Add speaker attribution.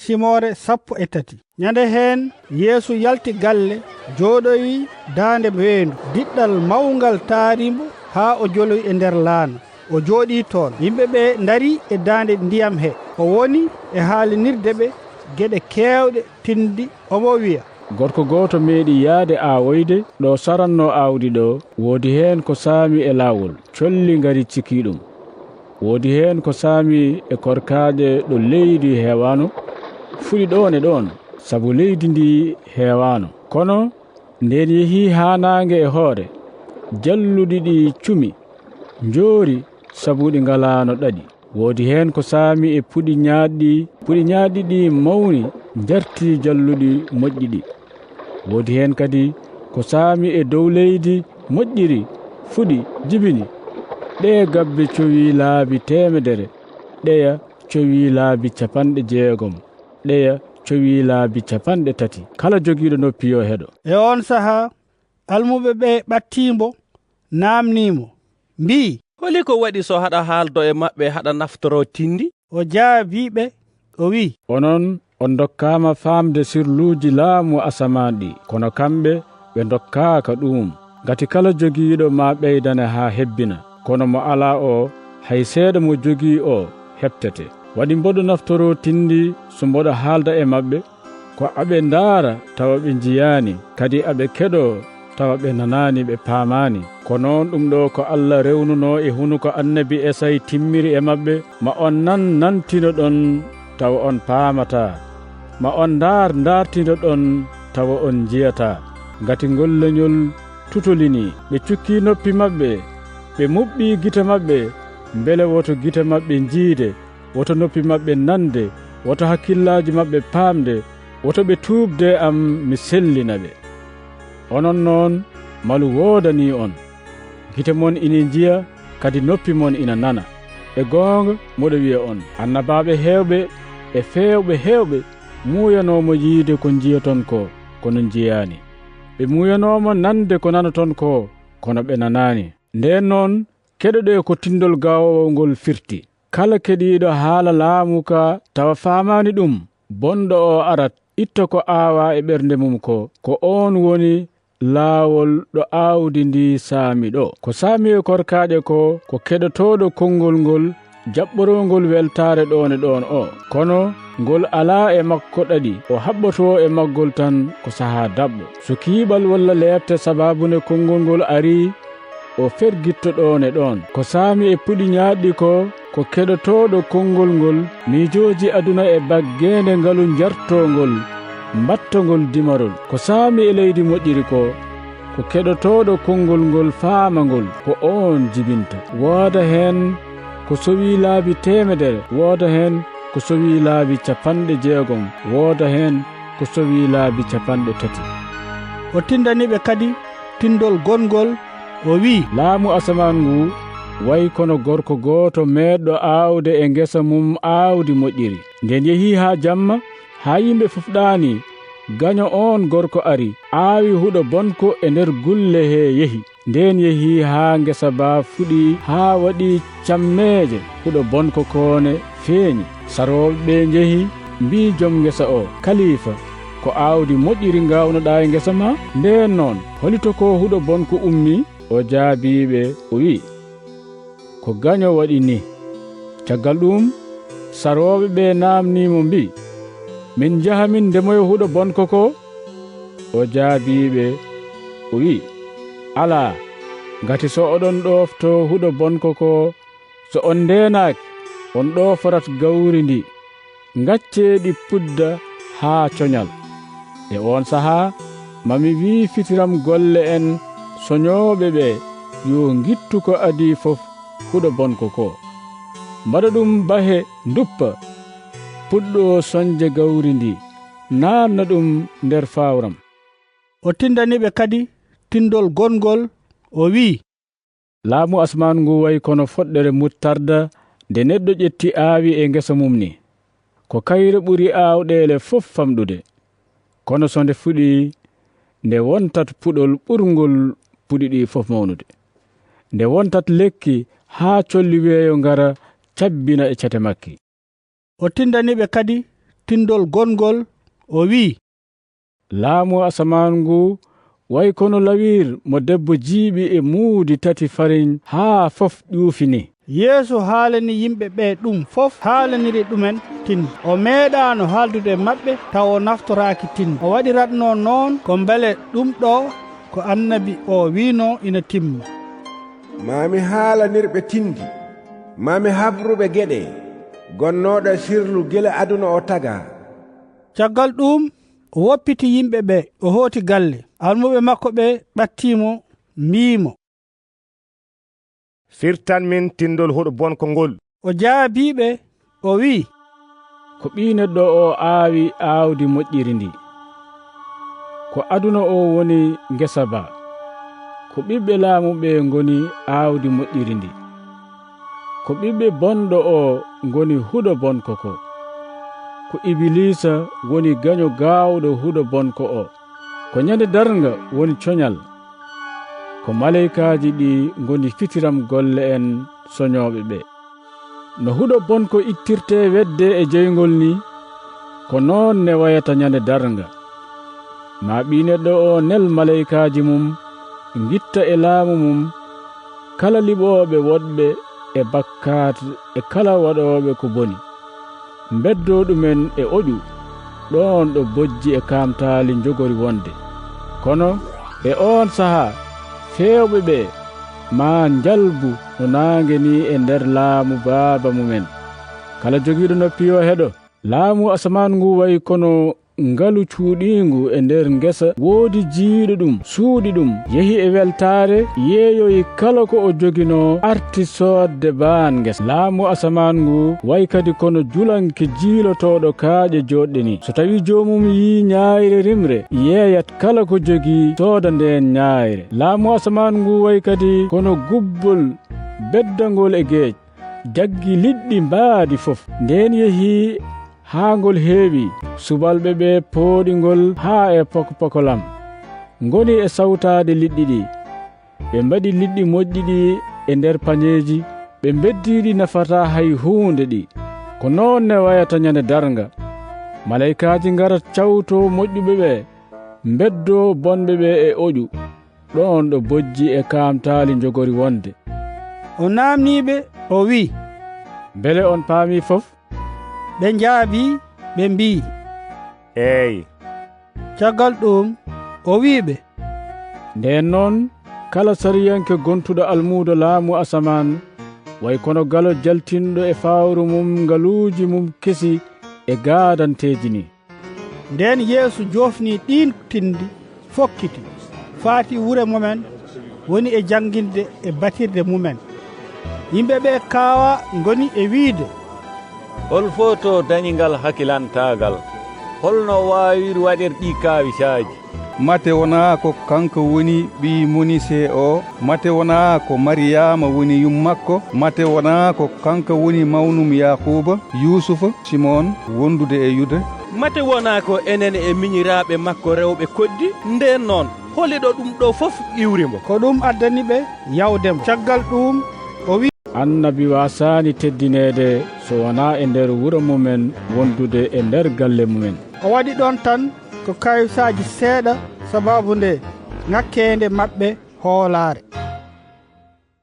Speaker 1: simore 13. Nyande hen Yesu yalti galle joɗoyi dande weendu diddal mawngal tarimbo ha o joloyi e nder laana o jooɗi toon yimɓeɓe dari e dande ndiyam he o woni e haalinirde ɓe geɗe kewɗe tindi omo wiya
Speaker 2: gorko goto meeɗi yaade awoyde ɗo saranno awdi ɗo woodi hen ko saami e laawol colli ngari ciki ɗum woodi hen ko saami e korkaaje ɗo leydi heewano fuɗi ɗon e ɗon sabu leydi ndi heewano kono nden yehi ha nange e hoore jalluɗi ɗi cumi njoori sabu ɗi ngalano ɗaɗi woodi hen ko saami e puɗi ñaaɗɗi ɗi mawni jarti jalluɗi moƴƴi ɗi woodi hen kadi ko saami e dow leydi moƴƴiri fuɗi jibini ɗe gabbe cowi laabi 100 ɗeya cowi laabi 60 ɗeya cowi laabi 30 kala jogiiɗo noppi yo heɗo.
Speaker 1: E on saha almuɓe ɓe ɓattimbo namnimo mbi
Speaker 3: holi ko waɗi so haɗa haaldo e maɓɓe haɗa naftoro tindi
Speaker 1: o jaabiɓe o wi
Speaker 2: onon on dokkama famde sirluji laamu asaman ɗi kono kamɓe ɓe dokkaka ɗum gati kala jogiiɗo ma ɓeydane ha hebbina kono mo ala o hay seeɗa mo jogii o heɓtete waɗi mboɗo naftoro tindi so mboɗo haalda e maɓɓe ko aɓe ndaara tawa ɓe jiyani kadi aɓe keɗo tawa ɓe nanani ɓe paamani ko noon ɗum ɗo ko Allah rewnuno e hunuko annabi Esay timmiri e maɓɓe ma on nantino ɗon tawa on paamata ma on ndartino ɗon tawa on jiyata ngati golleñol tutolini ɓe cukki noppi maɓɓe ɓe muɓɓi gite maɓɓe mbele woto gite maɓɓe jiide woto noppi maɓɓe nande woto hakkillaji maɓɓe paamde woto ɓe tuubde am mi sellina ɓe onon noon malu woodani on gite mon ina jiya kadi noppi mon ina nana e goonga moɗo wiya on annabaɓe heewɓe e feewɓe heewɓe muuyanomo yiide ko jiyaton ko kono jiyani ɓe muuyanomo nande ko nanaton ko kono ɓe nanani nden noon keɗoɗe ko tindol gawowo ngol firti kala keɗiɗo haala laamu ka tawa faamani ɗum bonɗo o arat itta ko aawa e ɓernde mum ko on woni laawol ɗo aawdi ndi saami ɗo ko saami e korkaaƴe ko keɗotoɗo konngol ngol jaɓɓorongol weltaare ɗon e ɗon o kono ngol alaa e makko ɗaɗi o haɓɓoto e maggol tan ko sahaa daɓɓo so kiiɓal walla leefte sababune konngol ngol arii o fergitto ɗon e ɗon ko saami e puɗi ñaaɗɗi ko keɗotoɗo konngol ngol miijooji aduna e baggeende ngalu jartongol mbattongol dimarol ko saami e leydi moƴƴiri ko keɗotoɗo konngol ngol faamangol ko on jibinta wooda hen ko sowi laabi 100 wooda hen ko sowi laabi 60 wooda hen ko sowi laabi 30
Speaker 1: o tindaniɓe kadi tindol gongol o wi
Speaker 2: laamu asaman ngu way kono gorko gooto meeɗɗo aawde e ngesa mum aawdi moƴƴiri nden yehi ha jamma ha yimɓe fufɗaani gaño on gorko ari aawi huɗo bonko e nder gulle he yehi nden yehi ha ngesa ba fuɗi ha waɗi cammeeje huɗo bonko koone feeñi sarooɓe ɓe jehi mbi joom ngesa o kalifa ko aawdi moƴƴiri ngawnoɗa e ngesa ma nden noon holito ko huɗo bonko ummi o jaabiɓe o wi ko gaño waɗi ni caggal ɗum sarooɓe ɓe namnimo mbi min jaha min ndemoyo huɗo bonko ko o jaabiɓe o wi ala ngati so oɗon ɗofto huɗo bonko ko so on ndenaki on ɗoforat gawri ndi gacceɗi pudda haa coñal e on saha mami wi fitiram golle en soñooɓe ɓe yo gittu ko adi fof huɗo bonko ko mbaɗa ɗum bahe duppa puɗɗo soñje gawri ndi nanna ɗum nder fawram
Speaker 1: o tindaniɓe kadi tindol gongol o wi
Speaker 2: laamu asman ngu way kono foɗɗere muttarda nde neɗɗo ƴetti aawi e ngesa mum ni ko kayre ɓuri aawɗeele fof famɗude kono so nde fuɗi nde wontat puɗol ɓurngol puɗi ɗi fof mawnude nde wontat lekki haa colli weeyo ngara cabbina e cate makki
Speaker 1: o tindaniɓe kadi tindol gongol o wi
Speaker 2: laamu asaman ngu way kono lawir mo debbo jiibi e muudi tati farin haa fof ɗuufini.
Speaker 1: Yeesu haalani yimɓe ɓe ɗum fof haalaniri ɗumen tindi. O meeɗano haaldude maɓɓe taw o naftoraki tindi. O waɗiratno noon ko beele ɗum ɗo ko annabi o wino ina timmi.
Speaker 4: Mami haalanirɓe tindi, mami habruɓe geɗe, gonnoɗo sirlu gila aduna o taga.
Speaker 1: Caggal ɗum o woppiti yimɓe ɓe o hooti galle. Almuɓe makko ɓe ɓattimo mbimo,
Speaker 5: firtan min tindol huɗo bonko ngol.
Speaker 1: O jaabiɓe o wi,
Speaker 2: ko ɓii neɗɗo o aawi aawdi moƴƴiri ndi, ko aduna o woni ngesa ba, ko ɓiɓɓe laamuɓe ngoni aawdi moƴƴiri ndi, ko ɓiɓɓe bonɗo o ngoni huɗo bonko ko, ko ibilisa woni gaño gaawɗo huɗo bonko o, ko ñande darnga woni coñal, ko maleykaji ɗi ngoni fitiram golle en soñoɓe ɓe. No huɗo bonko ittirte wedde e jeygol ni, ko noon ne wayata ñande darnga. Ma ɓi neɗɗo o nel maleykaji mum gitta e laamu mum kala liɓoɓe woɗɓe e bakkat e kala waɗoɓe ko boni, beddo ɗumen e oƴu ɗon ɗo bojji e kamtali jogori wonde. Kono e on saha fewɓe ɓe ma jalbu no nange ni e nder laamu baaba mumen. Kala jogiiɗo noppi yo heɗo. Laamu asaman ngu wayi kono ngalu cuuɗingu e nder ngesa, woodi jiiɗo ɗum suuɗi ɗum yehi e weltare, yeeyoyi kala ko o jogino arti soodde baan ngesa. Laamu asaman ngu wayi kadi kono julanke jiilotoɗo kaaƴe joɗɗe ni. So tawi jomum yi ñaayre rimre, yeeyat kala ko jogi sooda nden ñaayre. Laamu asaman ngu wayi kadi kono gubbol beddangol e geej, jaggi liɗɗi mbaadi fof. Nden yehi haa ngol heewi, subalɓe ɓe pooɗingol haa e pokopokolam ngoni e sawtaade liɗɗi ɗi. Ɓe mbaɗi liɗɗi moƴƴi ɗi e nder pañeeji, ɓe beddiɗi nafata hay huunde ɗi. Ko noon ne wayata ñande darnga. Maleykaji ngarat cawto moƴƴuɓe ɓe, beddo bonɓe ɓe e oƴu ɗon ɗo bojji e kamtaali jogori wonde.
Speaker 1: O namniɓe o wi,
Speaker 2: beele on paami fof?
Speaker 1: ɓe jaabi ɓe mbi,
Speaker 5: eyi.
Speaker 1: caggal ɗum o wiɓe,
Speaker 2: nden noon kala sariyanke gontuɗo almuudo laamu asaman way kono galo jaltinɗo e fawru mum ngaluuji mum kesi e gaadanteji ni.
Speaker 1: Nden Yeesu jofni ɗin tindi fokkiti faati wure mumen, woni e janginde e batirde mumen. Yimɓe ɓe kaawa ngoni e wiide,
Speaker 3: hol foto dañingal hakkilantagal, holno waawiri waɗir ɗi kaawisaaji.
Speaker 6: mate wona ko kanko woni ɓi Monise o, mate wona ko Mariyama woni yummakko, mate wona ko kanko woni mawnum Yakuba, Yusufa, Simon wondude e Yuda,
Speaker 3: mate wona ko enen e miñiraɓe makko rewɓe koddi. Nden noon holiɗo ɗum ɗo fof iwrimo.
Speaker 1: ko ɗum addani ɓe yawdemo. Caggal ɗum o wi,
Speaker 2: annabi wasani teddinede so wona e nder wuro mumen wondude e nder galle mumen.
Speaker 1: o waɗi ɗon tan ko kayusaji seeɗa, sababu nde ŋakkende maɓɓe hoolare.